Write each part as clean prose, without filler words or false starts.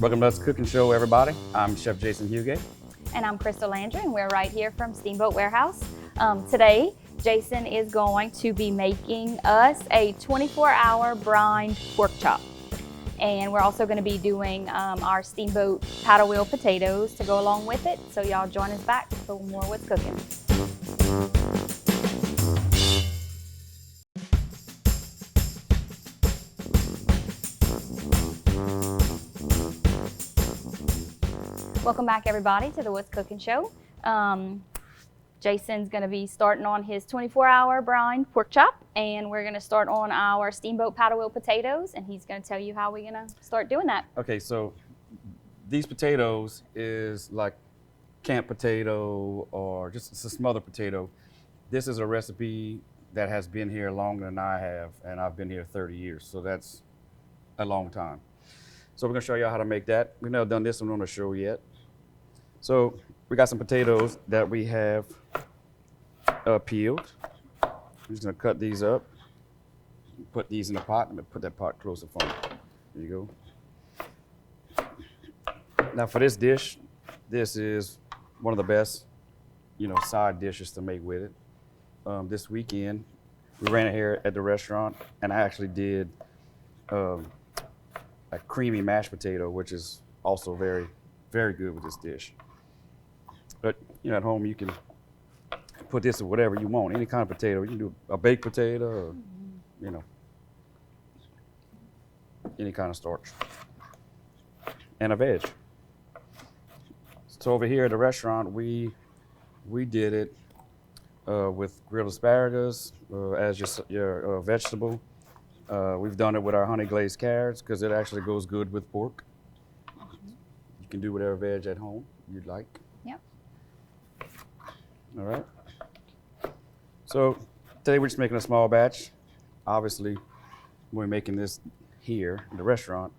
Welcome to the Cooking Show, everybody. I'm Chef Jason Hugate. And I'm Crystal Landry, and we're right here from Steamboat Warehouse. Today, Jason is going to be making us a 24-hour brined pork chop. And we're also going to be doing our Steamboat Paddlewheel potatoes to go along with it. So y'all join us back for more What's Cooking. Welcome back, everybody, to the What's Cooking Show. Jason's going to be starting on his 24-hour brined pork chop, and we're going to start on our Steamboat Paddlewheel potatoes, and he's going to tell you how we're going to start doing that. Okay, so these potatoes is like camp potato or just a smothered potato. This is a recipe that has been here longer than I have, and I've been here 30 years, so that's a long time. So we're going to show you how to make that. We've never done this one on the show yet. So we got some potatoes that we have peeled. I'm just gonna cut these up, put these in the pot. Let me put that pot closer for me. There you go. Now for this dish, this is one of the best, side dishes to make with it. This weekend, we ran it here at the restaurant, and I actually did a creamy mashed potato, which is also very, very good with this dish. But at home you can put this with whatever you want, any kind of potato. You can do a baked potato, or any kind of starch, and a veg. So over here at the restaurant, we did it with grilled asparagus as your vegetable. We've done it with our honey glazed carrots because it actually goes good with pork. You can do whatever veg at home you'd like. Yep. All right. So today we're just making a small batch. Obviously, when we're making this here in the restaurant,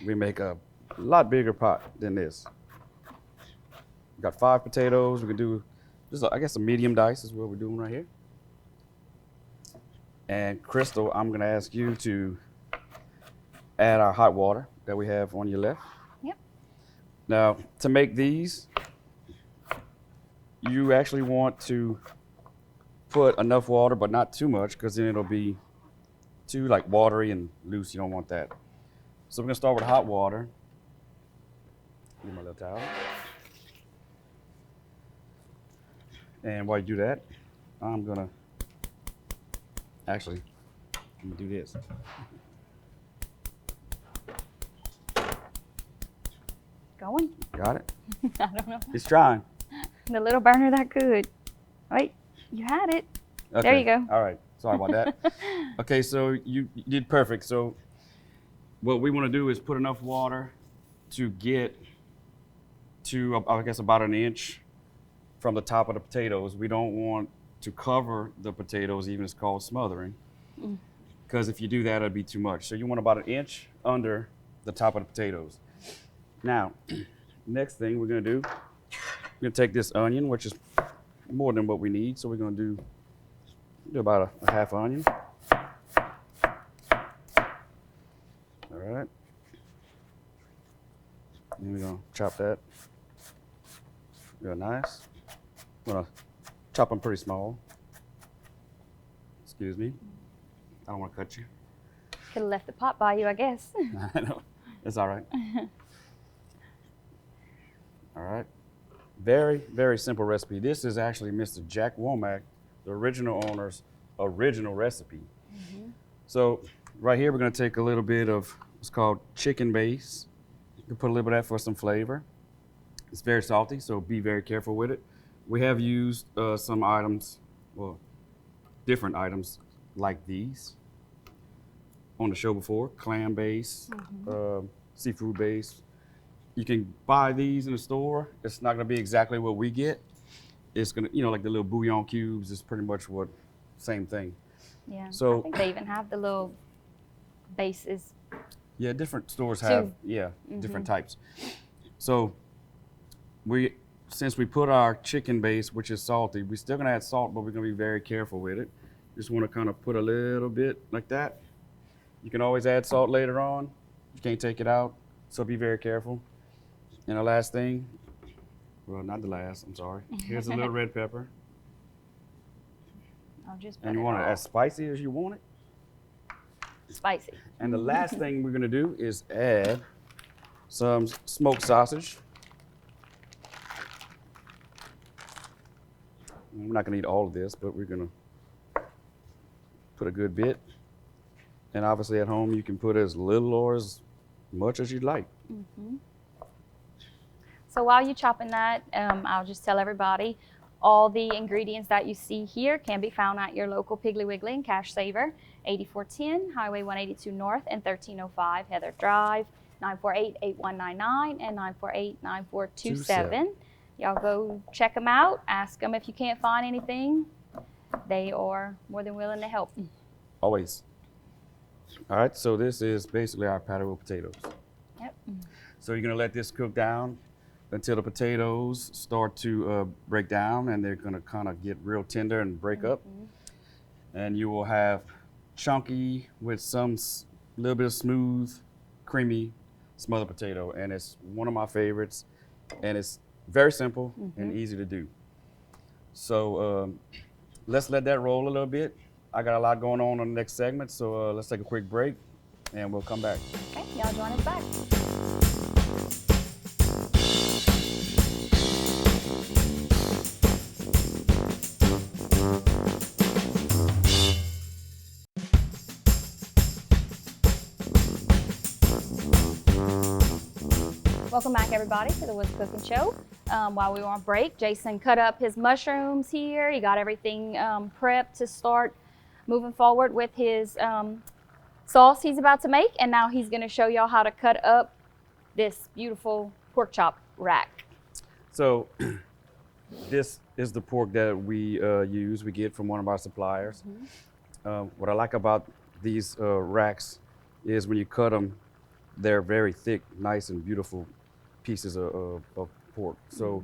we make a lot bigger pot than this. We've got 5 potatoes. We can do just, I guess, a medium dice is what we're doing right here. And Crystal, I'm going to ask you to add our hot water that we have on your left. Yep. Now, to make these, you actually want to put enough water, but not too much, because then it'll be too watery and loose. You don't want that. So we're going to start with hot water. Give me my little towel. And while you do that, I'm going to do this. Going? Got it? I don't know. It's trying. The little burner that could. Wait, you had it. Okay. There you go. All right. Sorry about that. Okay, so you did perfect. So what we want to do is put enough water to get to, I guess, about an inch from the top of the potatoes. We don't want to cover the potatoes, even it's called smothering, because if you do that, it'd be too much. So you want about an inch under the top of the potatoes. Now, next thing we're going to do, we're going to take this onion, which is more than what we need. So we're going to do about a half onion. All right. And we're going to chop that real nice. I'm going to chop them pretty small. Excuse me. I don't want to cut you. Could have left the pot by you, I guess. I know. It's all right. All right. Very, very simple recipe. This is actually Mr. Jack Womack, the original owner's original recipe. So right here, we're going to take a little bit of what's called chicken base. You can put a little bit of that for some flavor. It's very salty, so be very careful with it. We have used some items, well, different items like these on the show before: clam base, seafood base. You can buy these in the store. It's not going to be exactly what we get. It's going to, like the little bouillon cubes is pretty much same thing. Yeah. So I think they even have the little bases. Yeah, different stores have different types. So since we put our chicken base, which is salty, we're still going to add salt, but we're going to be very careful with it. Just want to kind of put a little bit like that. You can always add salt later on. You can't take it out. So be very careful. And the last thing, well, not the last, I'm sorry. Here's a little red pepper. I'll just put And you it want it all as spicy as you want it. spicy. And the last thing we're gonna do is add some smoked sausage. We're not gonna eat all of this, but we're gonna put a good bit. And obviously at home, you can put as little or as much as you'd like. So while you're chopping that, I'll just tell everybody all the ingredients that you see here can be found at your local Piggly Wiggly and Cash Saver, 8410 Highway 182 North and 1305 Heather Drive, 948-8199 and 948-9427. Y'all go check them out. Ask them if you can't find anything. They are more than willing to help. Always. All right, so this is basically our paddlewheel potatoes. Yep. So you're gonna let this cook down until the potatoes start to break down, and they're gonna kind of get real tender and break up. And you will have chunky with some little bit of smooth, creamy smothered potato, and it's one of my favorites, and it's very simple and easy to do. So let's let that roll a little bit. I got a lot going on the next segment, so let's take a quick break, and we'll come back. Okay, y'all join us back. Welcome back, everybody, to the What's Cooking Show. While we were on break, Jason cut up his mushrooms here. He got everything prepped to start moving forward with his sauce he's about to make. And now he's going to show y'all how to cut up this beautiful pork chop rack. So this is the pork that we use. We get from one of our suppliers. What I like about these racks is when you cut them, they're very thick, nice and beautiful pieces of pork. So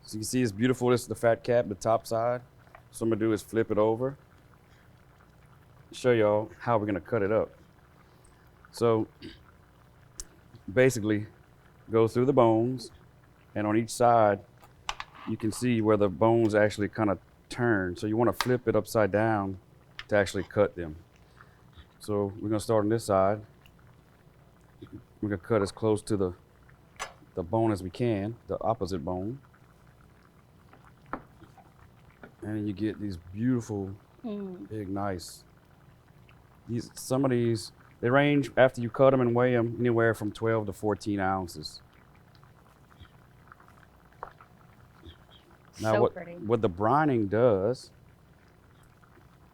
you can see it's beautiful. This is the fat cap, the top side. So what I'm gonna do is flip it over, show y'all how we're gonna cut it up. So basically go through the bones, and on each side you can see where the bones actually kind of turn. So you want to flip it upside down to actually cut them. So we're gonna start on this side. We're gonna cut as close to the bone as we can, the opposite bone. And you get these beautiful, big, nice. Some of these, they range after you cut them and weigh them anywhere from 12 to 14 ounces. Now, So pretty. what the brining does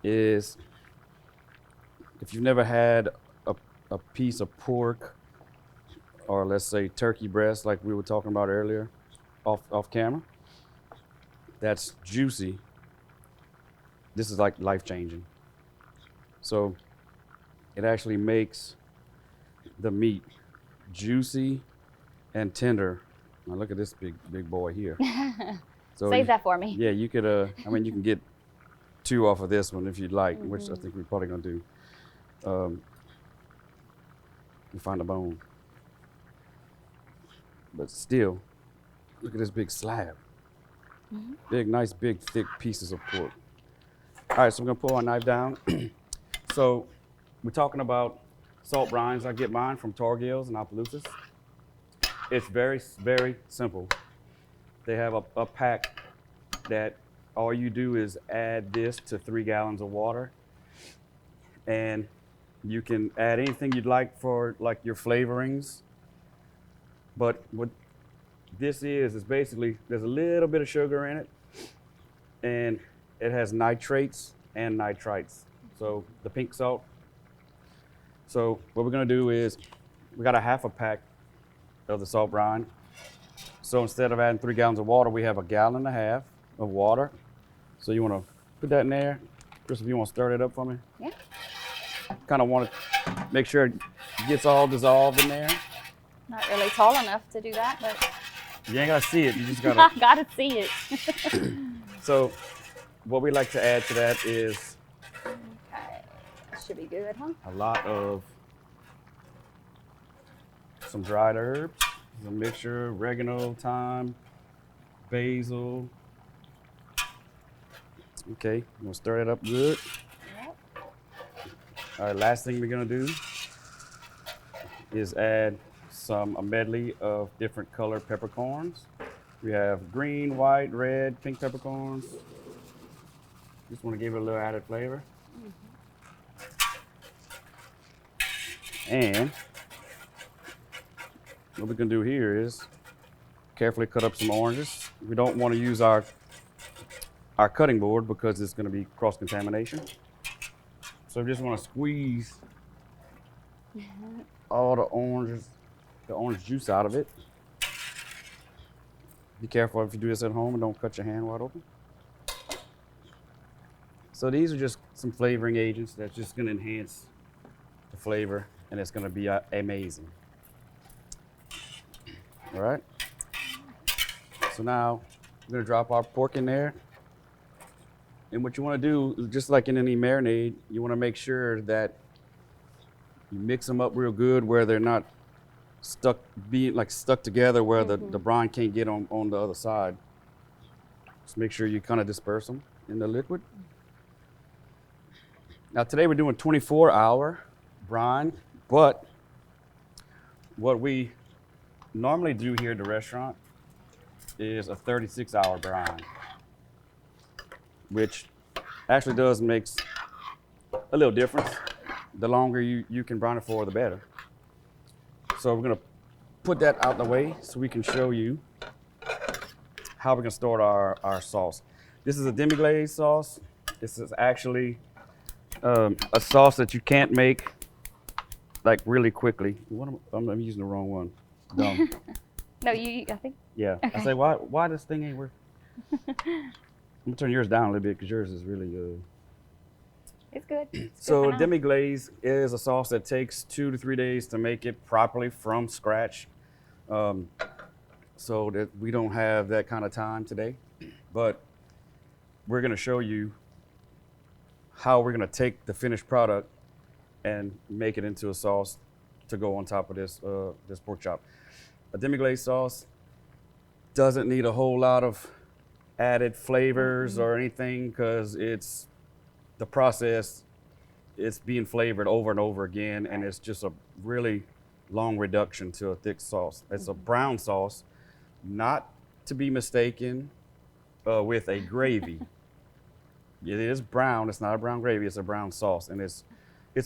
is, if you've never had a piece of pork, or let's say turkey breast, like we were talking about earlier, off camera, that's juicy. This is like life-changing. So it actually makes the meat juicy and tender. Now look at this big boy here. So Save that for me. Yeah, you could. I mean, you can get 2 off of this one if you'd like, which I think we're probably gonna do. You find a bone. But still, look at this big slab. Big, nice, big, thick pieces of pork. All right, so I'm gonna pull our knife down. So we're talking about salt brines. I get mine from Targills and Opelousas. It's very, very simple. They have a pack that all you do is add this to 3 gallons of water, and you can add anything you'd like for like your flavorings. But what this is basically, there's a little bit of sugar in it, and it has nitrates and nitrites. So the pink salt. So what we're gonna do is, we got a half a pack of the salt brine. So instead of adding 3 gallons of water, we have 1.5 gallons of water. So you wanna put that in there. Chris, if you wanna stir it up for me. Yeah. Kind of wanna make sure it gets all dissolved in there. Not really tall enough to do that, but You ain't gotta see it, you just gotta. I gotta see it. So what we like to add to that is Okay, that should be good, huh? a lot of some dried herbs, a mixture of oregano, thyme, basil. Okay, I'm gonna stir it up good. Yep. All right, last thing we're gonna do is add a medley of different colored peppercorns. We have green, white, red, pink peppercorns. Just want to give it a little added flavor. And what we can do here is carefully cut up some oranges. We don't want to use our cutting board because it's going to be cross-contamination. So we just want to squeeze all the orange juice out of it. Be careful if you do this at home and don't cut your hand wide open. So these are just some flavoring agents that's just going to enhance the flavor, and it's going to be amazing. All right. So now we're going to drop our pork in there. And what you want to do, just like in any marinade, you want to make sure that you mix them up real good where they're not stuck together where the brine can't get on the other side. Just make sure you kind of disperse them in the liquid. Now today we're doing 24-hour brine, but what we normally do here at the restaurant is a 36-hour brine, which actually does makes a little difference. The longer you can brine it for, the better. So we're gonna put that out the way so we can show you how we're gonna start our sauce. This is a demi-glaze sauce. This is actually a sauce that you can't make like really quickly. I'm using the wrong one. Dumb. No, I think. Yeah. Okay. I say, why this thing ain't working? I'm gonna turn yours down a little bit because yours is really It's good. So demi-glaze is a sauce that takes 2 to 3 days to make it properly from scratch. So that we don't have that kind of time today, but we're gonna show you how we're gonna take the finished product and make it into a sauce to go on top of this pork chop. A demi-glaze sauce doesn't need a whole lot of added flavors or anything because it's the process. It's being flavored over and over again, and it's just a really long reduction to a thick sauce. It's a brown sauce, not to be mistaken with a gravy. It is brown. It's not a brown gravy. It's a brown sauce, and it's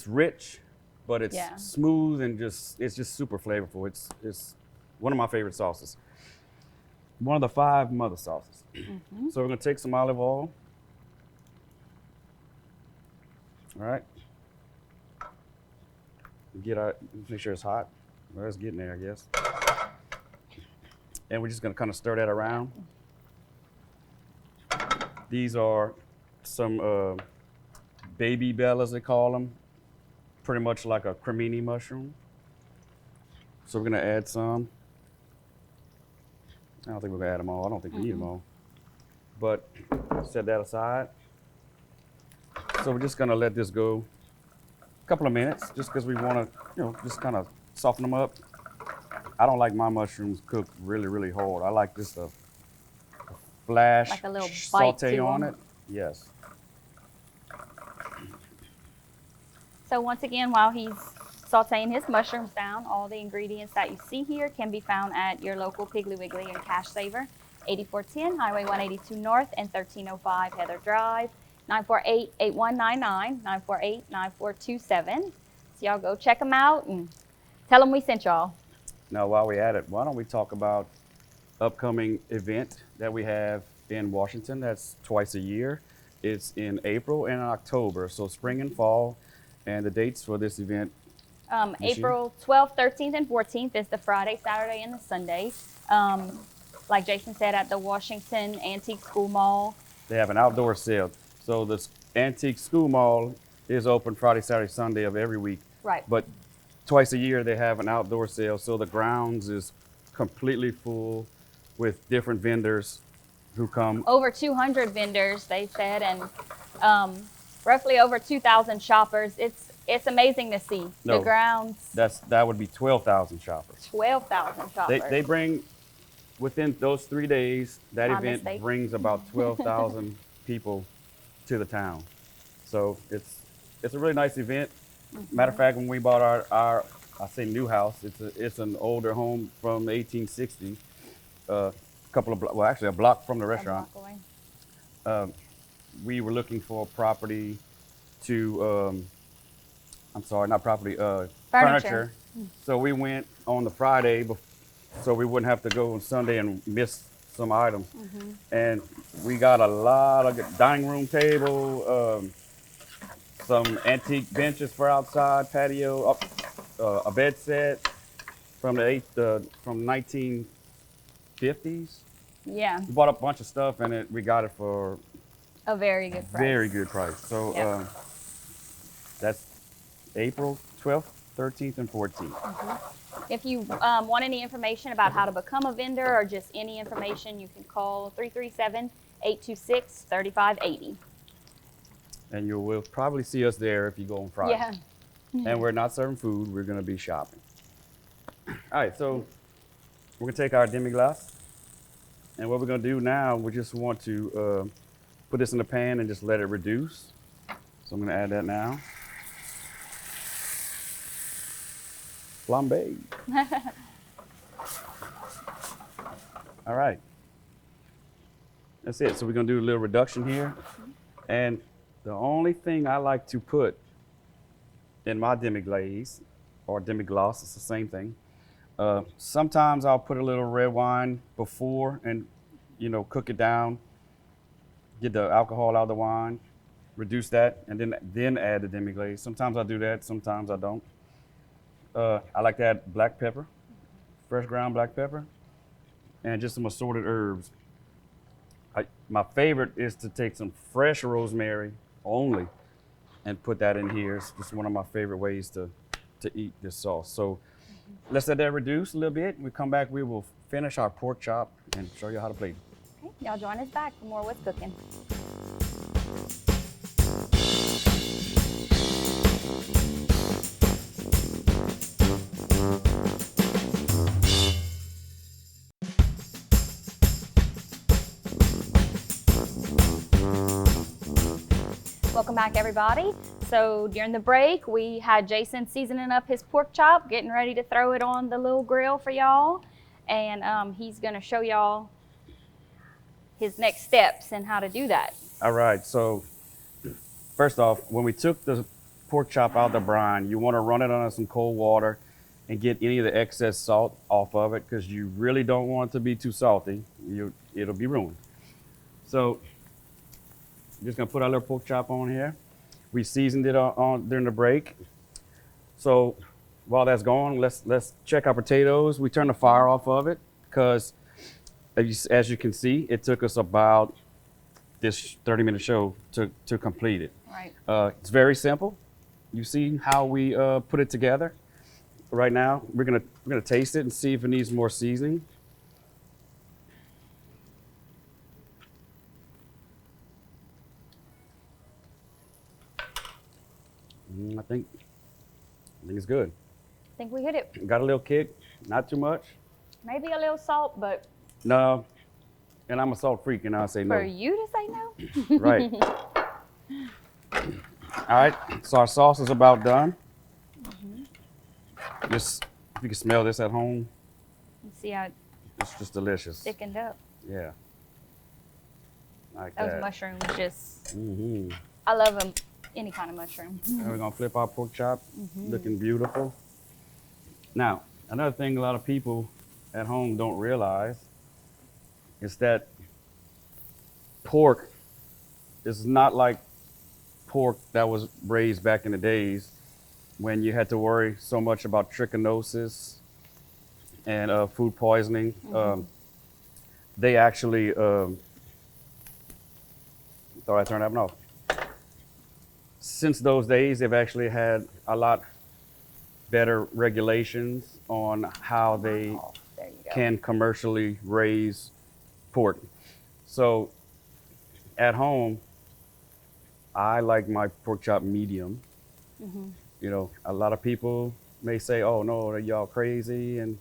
rich, but it's smooth and it's just super flavorful. It's one of my favorite sauces. One of the 5 mother sauces. So we're gonna take some olive oil. All right. Make sure it's hot. Well, it's getting there, I guess. And we're just gonna kind of stir that around. These are some baby bellas, they call them. Pretty much like a cremini mushroom. So we're gonna add some. I don't think we're gonna add them all. I don't think we need them all. But set that aside. So we're just gonna let this go a couple of minutes just because we wanna, just kind of soften them up. I don't like my mushrooms cooked really, really hard. I like just a flash, like a little saute on it. Yes. So once again, while he's sauteing his mushrooms down, all the ingredients that you see here can be found at your local Piggly Wiggly and Cash Saver, 8410 Highway 182 North and 1305 Heather Drive, 948-8199, 948-9427. So y'all go check them out and tell them we sent y'all. Now, while we're at it, why don't we talk about upcoming event that we have in Washington that's twice a year. It's in April and October, so spring and fall. And the dates for this event? April 12th, 13th, and 14th is the Friday, Saturday, and the Sunday. Like Jason said, at the Washington Antique School Mall. They have an outdoor sale. So the Antique School Mall is open Friday, Saturday, Sunday of every week. Right. But twice a year they have an outdoor sale. So the grounds is completely full with different vendors who come. Over 200 vendors, they said, and roughly over 2,000 shoppers. It's It's amazing to see No, the grounds. that would be 12,000 shoppers. 12,000 shoppers. They bring within those 3 days. That My event mistake. brings about 12,000 people to the town. So it's a really nice event. Matter of fact, when we bought our I say new house, it's an older home from the 1860s. Actually a block from the A restaurant. block away. We were looking for property to, I'm sorry, not property, furniture. So we went on the Friday so we wouldn't have to go on Sunday and miss some items. And we got a lot of dining room table, some antique benches for outside patio, a bed set from from 1950s. Yeah, We bought a bunch of stuff and we got it for a very good price. very good price. So Yep. that's April 12th, 13th, and 14th. If you want any information about how to become a vendor or just any information, you can call 337-826-3580. And you will probably see us there if you go on Friday. Yeah. And we're not serving food, we're gonna be shopping. All right, so we're gonna take our demi-glace. And what we're gonna do now, we just want to put this in the pan and just let it reduce. So I'm gonna add that now. Flambe. All right. That's it. So we're gonna do a little reduction here. And the only thing I like to put in my demi-glaze or demi-glace, it's the same thing. Sometimes I'll put a little red wine before and, cook it down, get the alcohol out of the wine, reduce that, and then add the demi-glaze. Sometimes I do that, sometimes I don't. I like to add black pepper, fresh ground black pepper, and just some assorted herbs. My favorite is to take some fresh rosemary only and put that in here. It's just one of my favorite ways to eat this sauce. So let's let that reduce a little bit. When we come back, we will finish our pork chop and show you how to plate. Okay, y'all join us back for more What's Cooking. Welcome back, everybody. So during the break, we had Jason seasoning up his pork chop, getting ready to throw it on the little grill for y'all. And he's gonna show y'all his next steps and how to do that. All right, so first off, when we took the pork chop out of the brine, you want to run it under some cold water and get any of the excess salt off of it because you really don't want it to be too salty. It'll be ruined. So I'm just gonna put our little pork chop on here. We seasoned it on during the break. So while that's going, let's check our potatoes. We turn the fire off of it because as you can see, it took us about this 30-minute show to complete it. Right. It's very simple. You see how we put it together. Right now, we're gonna taste it and see if it needs more seasoning. I think it's good. I think we hit it. Got a little kick, not too much. Maybe a little salt, but No, and I'm a salt freak, and I say no. for you to say no? Right. All right, so our sauce is about done. Just, if you can smell this at home, You see how it it's just delicious. thickened up? Yeah. Like Those that. mushrooms just, Mm-hmm. I love them, any kind of mushroom. And we're gonna flip our pork chop, looking beautiful. Now, another thing a lot of people at home don't realize is that pork is not like pork that was raised back in the days when you had to worry so much about trichinosis and food poisoning. They actually, thought I turned that one off. Since those days, they've actually had a lot better regulations on how they Oh, there you go. can commercially raise pork. So at home, I like my pork chop medium. You know, a lot of people may say, "Oh no, are y'all crazy?" And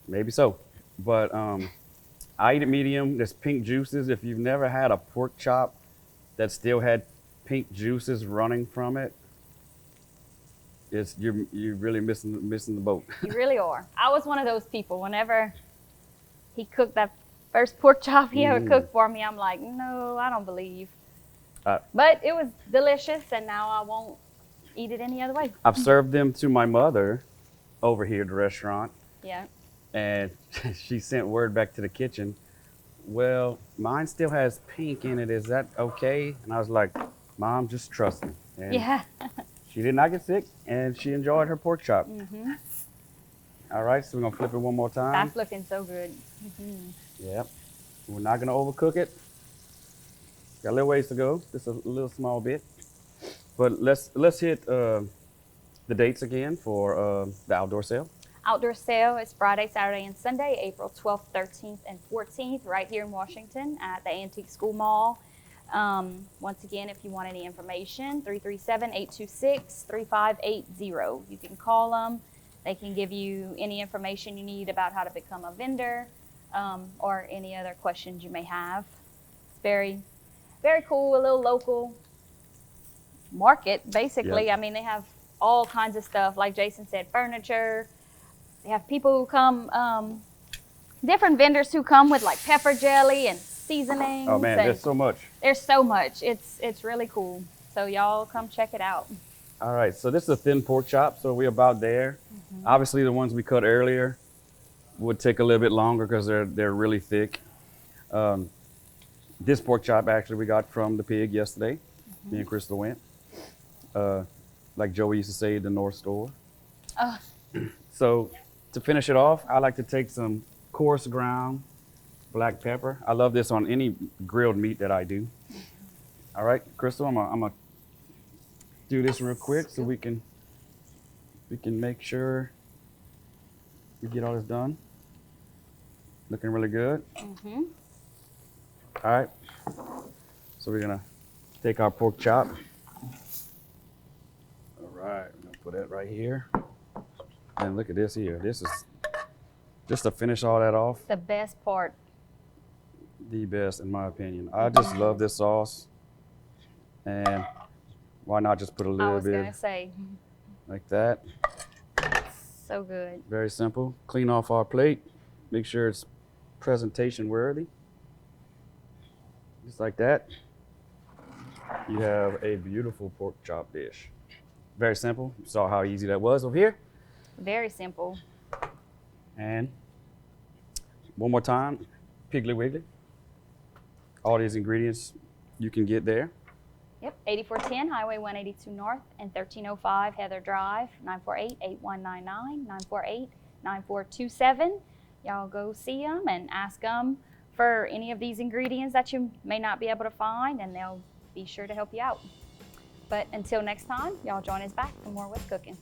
maybe so, but I eat it medium. There's pink juices. If you've never had a pork chop that still had pink juices running from it, you're really missing the boat. You really are. I was one of those people. Whenever he cooked that first pork chop he ever cooked for me, I'm like, no, I don't believe. But it was delicious, and now I won't eat it any other way. I've served them to my mother over here at the restaurant, Yeah. and she sent word back to the kitchen. Well, mine still has pink in it. Is that okay? And I was like, Mom, just trust me. And Yeah. she did not get sick, and she enjoyed her pork chop. All right, so we're gonna flip it one more time. That's looking so good. Yep. We're not gonna overcook it. Got a little ways to go, just a little small bit. But let's hit the dates again for the outdoor sale. Outdoor sale is Friday, Saturday, and Sunday, April 12th, 13th, and 14th, right here in Washington at the Antique School Mall. Once again, if you want any information, 337-826-3580. You can call them. They can give you any information you need about how to become a vendor or any other questions you may have. It's very, very cool, a little local market, basically. Yep. I mean, they have all kinds of stuff, like Jason said, furniture. They have people who come, different vendors who come with like pepper jelly and seasonings. Oh man, there's so much. There's so much. It's really cool. So y'all come check it out. All right, so this is a thin pork chop, so we're about there. Obviously, the ones we cut earlier would take a little bit longer because they're really thick. This pork chop actually we got from the pig yesterday. Me and Crystal went. Like Joey used to say, the North Store. So to finish it off, I like to take some coarse ground black pepper. I love this on any grilled meat that I do. All right, Crystal, I'm gonna do this real quick so we can make sure we get all this done. Looking really good. All right, so we're gonna take our pork chop. All right, I'm gonna put that right here. And look at this here. This is just to finish all that off. The best part. The best, in my opinion. I just love this sauce. And why not just put a I little was bit gonna say, like that. so good. Very simple. Clean off our plate. Make sure it's presentation worthy. Just like that. You have a beautiful pork chop dish. Very simple. You saw how easy that was over here. Very simple. And one more time, Piggly Wiggly. All these ingredients you can get there. Yep, 8410 Highway 182 North and 1305 Heather Drive, 948-8199, 948-9427. Y'all go see them and ask them for any of these ingredients that you may not be able to find, and they'll be sure to help you out. But until next time, y'all join us back for more with cooking.